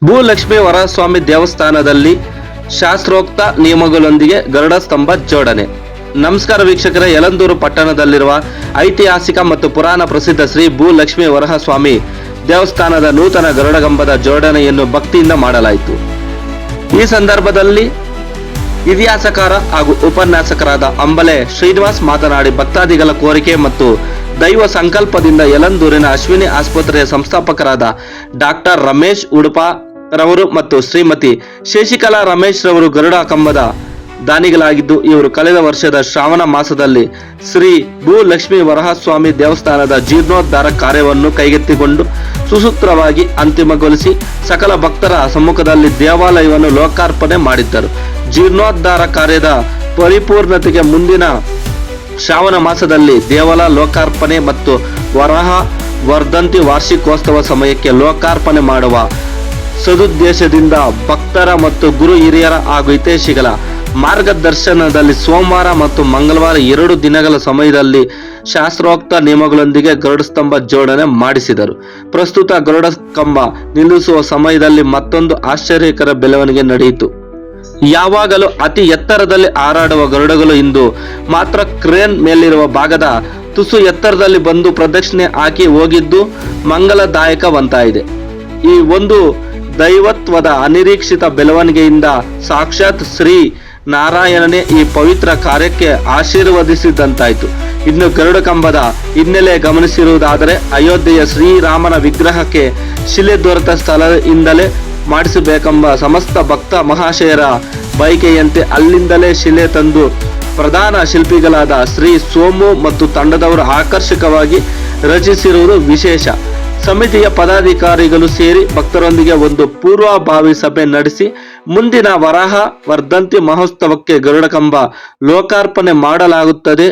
ಭೂಲಕ್ಷ್ಮಿ ವರಸ್ವಾಮಿ ದೇವಸ್ಥಾನದಲ್ಲಿ ಶಾಸ್ತ್ರೋಕ್ತ ನಿಯಮಗಳೊಂದಿಗೆ ಗರುಡ ಸ್ತಂಭ ಜೋಡಣೆ. ನಮಸ್ಕಾರ ವೀಕ್ಷಕರೇ, ಯಳಂದೂರು ಪಟ್ಟಣದಲ್ಲಿರುವ ಐತಿಹಾಸಿಕ ಮತ್ತು ಪುರಾಣ ಪ್ರಸಿದ್ಧ ಶ್ರೀ ಭೂಲಕ್ಷ್ಮಿ ವರಹಸ್ವಾಮಿ ದೇವಸ್ಥಾನದ ನೂತನ ಗರುಡಗಂಬದ ಜೋಡಣೆಯನ್ನು ಭಕ್ತಿಯಿಂದ ಮಾಡಲಾಯಿತು. ಈ ಸಂದರ್ಭದಲ್ಲಿ ಇತಿಹಾಸಕಾರ ಹಾಗೂ ಉಪನ್ಯಾಸಕರಾದ ಅಂಬಲೆ ಶ್ರೀನಿವಾಸ್ ಮಾತನಾಡಿ, ಭಕ್ತಾದಿಗಳ ಕೋರಿಕೆ ಮತ್ತು ದೈವ ಸಂಕಲ್ಪದಿಂದ ಯಳಂದೂರಿನ ಅಶ್ವಿನಿ ಆಸ್ಪತ್ರೆಯ ಸಂಸ್ಥಾಪಕರಾದ ಡಾಕ್ಟರ್ ರಮೇಶ್ ಉಡುಪ ರವರು ಮತ್ತು ಶ್ರೀಮತಿ ಶಶಿಕಲಾ ರಮೇಶ್ ರವರು ಗರುಡ ಕಂಬದ ದಾನಿಗಳಾಗಿದ್ದು, ಇವರು ಕಳೆದ ವರ್ಷದ ಶ್ರಾವಣ ಮಾಸದಲ್ಲಿ ಶ್ರೀ ಭೂಲಕ್ಷ್ಮಿ ವರಹಸ್ವಾಮಿ ದೇವಸ್ಥಾನದ ಜೀರ್ಣೋದ್ಧಾರ ಕಾರ್ಯವನ್ನು ಕೈಗೆತ್ತಿಕೊಂಡು ಸುಸೂತ್ರವಾಗಿ ಅಂತಿಮಗೊಳಿಸಿ ಸಕಲ ಭಕ್ತರ ಸಮ್ಮುಖದಲ್ಲಿ ದೇವಾಲಯವನ್ನು ಲೋಕಾರ್ಪಣೆ ಮಾಡಿದ್ದರು. ಜೀರ್ಣೋದ್ಧಾರ ಕಾರ್ಯದ ಪರಿಪೂರ್ಣತೆಗೆ ಮುಂದಿನ ಶ್ರಾವಣ ಮಾಸದಲ್ಲಿ ದೇವಾಲಯ ಲೋಕಾರ್ಪಣೆ ಮತ್ತು ವರಹ ವರ್ಧಂತಿ ವಾರ್ಷಿಕೋತ್ಸವ ಸಮಯಕ್ಕೆ ಲೋಕಾರ್ಪಣೆ ಮಾಡುವ ಸದುದ್ದೇಶದಿಂದ ಭಕ್ತರ ಮತ್ತು ಗುರು ಹಿರಿಯರ ಹಾಗೂ ಹಿತೈಷಿಗಳ ಮಾರ್ಗದರ್ಶನದಲ್ಲಿ ಸೋಮವಾರ ಮತ್ತು ಮಂಗಳವಾರ 2 ದಿನಗಳ ಸಮಯದಲ್ಲಿ ಶಾಸ್ತ್ರೋಕ್ತ ನಿಯಮಗಳೊಂದಿಗೆ ಗರುಡ ಸ್ತಂಭ ಜೋಡಣೆ ಮಾಡಿಸಿದರು. ಪ್ರಸ್ತುತ ಗರುಡ ಕಂಬ ನಿಲ್ಲಿಸುವ ಸಮಯದಲ್ಲಿ ಮತ್ತೊಂದು ಆಶ್ಚರ್ಯಕರ ಬೆಳವಣಿಗೆ ನಡೆಯಿತು. ಯಾವಾಗಲೂ ಅತಿ ಎತ್ತರದಲ್ಲಿ ಹಾರಾಡುವ ಗರುಡಗಳು ಇಂದು ಮಾತ್ರ ಕ್ರೇನ್ ಮೇಲಿರುವ ಭಾಗದ ತುಸು ಎತ್ತರದಲ್ಲಿ ಬಂದು ಪ್ರದಕ್ಷಿಣೆ ಹಾಕಿ ಹೋಗಿದ್ದು ಮಂಗಲದಾಯಕವಂತಾಗಿದೆ. ಈ ಒಂದು ದೈವತ್ವದ ಅನಿರೀಕ್ಷಿತ ಬೆಳವಣಿಗೆಯಿಂದ ಸಾಕ್ಷಾತ್ ಶ್ರೀ ನಾರಾಯಣನೇ ಈ ಪವಿತ್ರ ಕಾರ್ಯಕ್ಕೆ ಆಶೀರ್ವದಿಸಿದಂತಾಯಿತು. ಇನ್ನು ಗರುಡ ಕಂಬದ ಹಿನ್ನೆಲೆ ಗಮನಿಸಿರುವುದಾದರೆ, ಅಯೋಧ್ಯೆಯ ಶ್ರೀರಾಮನ ವಿಗ್ರಹಕ್ಕೆ ಶಿಲೆ ದೊರೆತ ಸ್ಥಳದಿಂದಲೇ ಮಾಡಿಸಬೇಕೆಂಬ ಸಮಸ್ತ ಭಕ್ತ ಮಹಾಶಯರ ಬಯಕೆಯಂತೆ ಅಲ್ಲಿಂದಲೇ ಶಿಲೆ ತಂದು ಪ್ರಧಾನ ಶಿಲ್ಪಿಗಳಾದ ಶ್ರೀ ಸೋಮು ಮತ್ತು ತಂಡದವರು ಆಕರ್ಷಕವಾಗಿ ರಚಿಸಿರುವುದು ವಿಶೇಷ. ಸಮಿತಿಯ ಪದಾಧಿಕಾರಿಗಳು ಸೇರಿ ಭಕ್ತರೊಂದಿಗೆ ಒಂದು ಪೂರ್ವಭಾವಿ ಸಭೆ ನಡೆಸಿ ಮುಂದಿನ ವರಾಹ ವರ್ಧಂತಿ ಮಹೋತ್ಸವಕ್ಕೆ ಗರುಡ ಕಂಬ ಲೋಕಾರ್ಪಣೆ ಮಾಡಲಾಗುತ್ತದೆ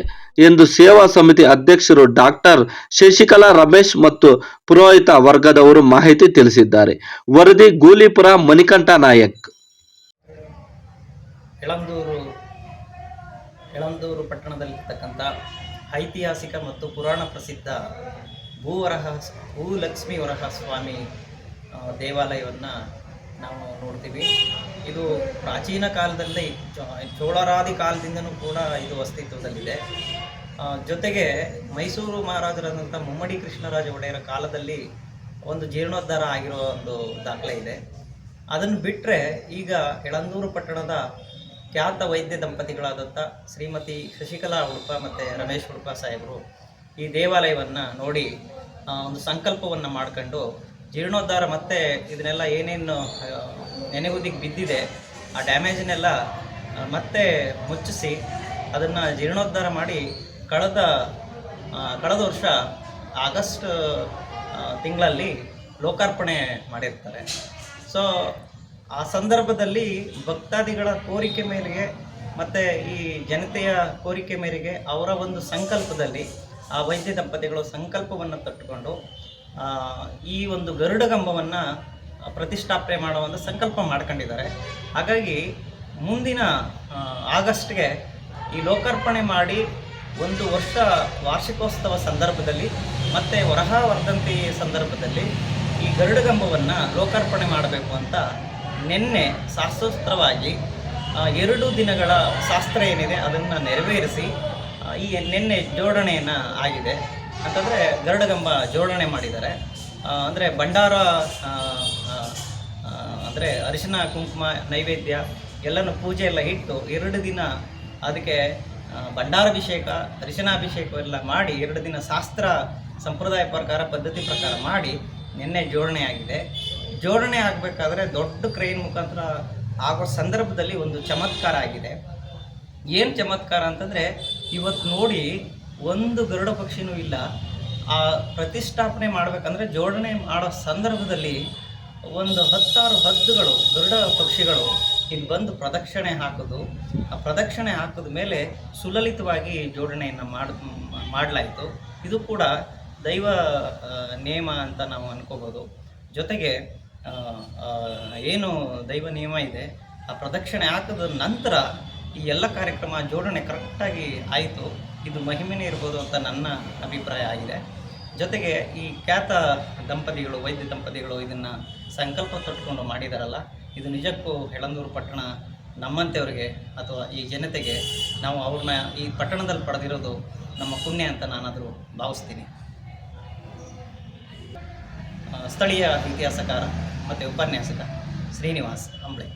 ಎಂದು ಸೇವಾ ಸಮಿತಿ ಅಧ್ಯಕ್ಷರು ಡಾಕ್ಟರ್ ಶಶಿಕಲಾ ರಮೇಶ್ ಮತ್ತು ಪುರೋಹಿತ ವರ್ಗದವರು ಮಾಹಿತಿ ತಿಳಿಸಿದ್ದಾರೆ. ವರದಿ ಗೂಲಿಪುರ ಮಣಿಕಂಠ ನಾಯಕ್. ಯಳಂದೂರು ಪಟ್ಟಣದಲ್ಲಿರ್ತಕ್ಕಂಥ ಐತಿಹಾಸಿಕ ಮತ್ತು ಪುರಾಣ ಪ್ರಸಿದ್ಧ ಭೂಲಕ್ಷ್ಮಿ ವರಹಸ್ವಾಮಿ ದೇವಾಲಯವನ್ನು ನಾವು ನೋಡ್ತೀವಿ. ಇದು ಪ್ರಾಚೀನ ಕಾಲದಲ್ಲಿ ಚೋಳರಾದಿ ಕಾಲದಿಂದನೂ ಕೂಡ ಇದು ಅಸ್ತಿತ್ವದಲ್ಲಿದೆ. ಜೊತೆಗೆ ಮೈಸೂರು ಮಹಾರಾಜರಾದಂಥ ಮುಮ್ಮಡಿ ಕೃಷ್ಣರಾಜ ಒಡೆಯರ ಕಾಲದಲ್ಲಿ ಒಂದು ಜೀರ್ಣೋದ್ಧಾರ ಆಗಿರೋ ಒಂದು ದಾಖಲೆ ಇದೆ. ಅದನ್ನು ಬಿಟ್ಟರೆ ಈಗ ಯಳಂದೂರು ಪಟ್ಟಣದ ಖ್ಯಾತ ವೈದ್ಯ ದಂಪತಿಗಳಾದಂಥ ಶ್ರೀಮತಿ ಶಶಿಕಲಾ ಉಡುಪ ಮತ್ತು ರಮೇಶ್ ಉಡುಪ ಸಾಹೇಬರು ಈ ದೇವಾಲಯವನ್ನು ನೋಡಿ ಒಂದು ಸಂಕಲ್ಪವನ್ನು ಮಾಡ್ಕೊಂಡು ಜೀರ್ಣೋದ್ಧಾರ ಮತ್ತು ಇದನ್ನೆಲ್ಲ ಏನೇನು ನೆನೆಗುದಿಗೆ ಬಿದ್ದಿದೆ ಆ ಡ್ಯಾಮೇಜನ್ನೆಲ್ಲ ಮತ್ತೆ ಮುಚ್ಚಿಸಿ ಅದನ್ನು ಜೀರ್ಣೋದ್ಧಾರ ಮಾಡಿ ಕಳೆದ ವರ್ಷ ಆಗಸ್ಟ್ ತಿಂಗಳಲ್ಲಿ ಲೋಕಾರ್ಪಣೆ ಮಾಡಿರ್ತಾರೆ. ಸೊ ಆ ಸಂದರ್ಭದಲ್ಲಿ ಭಕ್ತಾದಿಗಳ ಕೋರಿಕೆ ಮೇರೆಗೆ ಮತ್ತು ಈ ಜನತೆಯ ಕೋರಿಕೆ ಮೇರೆಗೆ ಅವರ ಒಂದು ಸಂಕಲ್ಪದಲ್ಲಿ ಆ ವೈದ್ಯ ದಂಪತಿಗಳು ಸಂಕಲ್ಪವನ್ನು ತಟ್ಟುಕೊಂಡು ಈ ಒಂದು ಗರುಡಗಂಬವನ್ನು ಪ್ರತಿಷ್ಠಾಪನೆ ಮಾಡೋ ಒಂದು ಸಂಕಲ್ಪ ಮಾಡ್ಕೊಂಡಿದ್ದಾರೆ. ಹಾಗಾಗಿ ಮುಂದಿನ ಆಗಸ್ಟ್ಗೆ ಈ ಲೋಕಾರ್ಪಣೆ ಮಾಡಿ 1 ವರ್ಷ ವಾರ್ಷಿಕೋತ್ಸವ ಸಂದರ್ಭದಲ್ಲಿ ಮತ್ತು ವರಹ ವರ್ಧಂತಿ ಸಂದರ್ಭದಲ್ಲಿ ಈ ಗರುಡಗಂಬವನ್ನು ಲೋಕಾರ್ಪಣೆ ಮಾಡಬೇಕು ಅಂತ ನಿನ್ನೆ ಶಾಸ್ತ್ರೋಕ್ತವಾಗಿ 2 ದಿನಗಳ ಶಾಸ್ತ್ರ ಏನಿದೆ ಅದನ್ನು ನೆರವೇರಿಸಿ ಈ ನಿನ್ನೆ ಜೋಡಣೆಯನ್ನು ಆಗಿದೆ. ಅಂತಂದರೆ ಗರುಡಗಂಬ ಜೋಡಣೆ ಮಾಡಿದ್ದಾರೆ. ಅಂದರೆ ಭಂಡಾರ ಅಂದರೆ ಅರಿಶಿನ ಕುಂಕುಮ ನೈವೇದ್ಯ ಎಲ್ಲನೂ ಪೂಜೆ ಎಲ್ಲ ಇಟ್ಟು 2 ದಿನ ಅದಕ್ಕೆ ಭಂಡಾರಾಭಿಷೇಕ ಅರಿಶಿನಾಭಿಷೇಕ ಎಲ್ಲ ಮಾಡಿ 2 ದಿನ ಶಾಸ್ತ್ರ ಸಂಪ್ರದಾಯ ಪ್ರಕಾರ ಪದ್ಧತಿ ಪ್ರಕಾರ ಮಾಡಿ ನಿನ್ನೆ ಜೋಡಣೆ ಆಗಿದೆ. ಜೋಡಣೆ ಆಗಬೇಕಾದ್ರೆ ದೊಡ್ಡ ಕ್ರೇನ್ ಮುಖಾಂತರ ಆಗೋ ಸಂದರ್ಭದಲ್ಲಿ ಒಂದು ಚಮತ್ಕಾರ ಆಗಿದೆ. ಏನು ಚಮತ್ಕಾರ ಅಂತಂದರೆ, ಇವತ್ತು ನೋಡಿ ಒಂದು ಗರುಡ ಪಕ್ಷಿನೂ ಇಲ್ಲ. ಆ ಪ್ರತಿಷ್ಠಾಪನೆ ಮಾಡಬೇಕಂದ್ರೆ ಜೋಡಣೆ ಮಾಡೋ ಸಂದರ್ಭದಲ್ಲಿ ಒಂದು 10 ಹದ್ದುಗಳು ಗರುಡ ಪಕ್ಷಿಗಳು ಇಲ್ಲಿ ಬಂದು ಪ್ರದಕ್ಷಿಣೆ ಹಾಕೋದು. ಆ ಪ್ರದಕ್ಷಿಣೆ ಹಾಕಿದ ಮೇಲೆ ಸುಲಲಿತವಾಗಿ ಜೋಡಣೆಯನ್ನು ಮಾಡಲಾಯಿತು. ಇದು ಕೂಡ ದೈವ ನೇಮ ಅಂತ ನಾವು ಅನ್ಕೋಬೋದು. ಜೊತೆಗೆ ಏನು ದೈವ ನಿಯಮ ಇದೆ ಆ ಪ್ರದಕ್ಷಿಣೆ ಹಾಕಿದ ನಂತರ ಈ ಎಲ್ಲ ಕಾರ್ಯಕ್ರಮ ಜೋಡಣೆ ಕರೆಕ್ಟಾಗಿ ಆಯಿತು. ಇದು ಮಹಿಮೆನೇ ಇರ್ಬೋದು ಅಂತ ನನ್ನ ಅಭಿಪ್ರಾಯ ಆಗಿದೆ. ಜೊತೆಗೆ ಈ ಖ್ಯಾತ ದಂಪತಿಗಳು ವೈದ್ಯ ದಂಪತಿಗಳು ಇದನ್ನು ಸಂಕಲ್ಪ ತೊಟ್ಕೊಂಡು ಮಾಡಿದಾರಲ್ಲ, ಇದು ನಿಜಕ್ಕೂ ಯಳಂದೂರು ಪಟ್ಟಣ ನಮ್ಮಂತೆಯವ್ರಿಗೆ ಅಥವಾ ಈ ಜನತೆಗೆ ನಾವು ಅವ್ರನ್ನ ಈ ಪಟ್ಟಣದಲ್ಲಿ ಪಡೆದಿರೋದು ನಮ್ಮ ಪುಣ್ಯ ಅಂತ ನಾನಾದರೂ ಭಾವಿಸ್ತೀನಿ. ಸ್ಥಳೀಯ ಇತಿಹಾಸಕಾರ ಮತ್ತು ಉಪನ್ಯಾಸಕ ಶ್ರೀನಿವಾಸ್ ಅಂಬ್ಳೆ.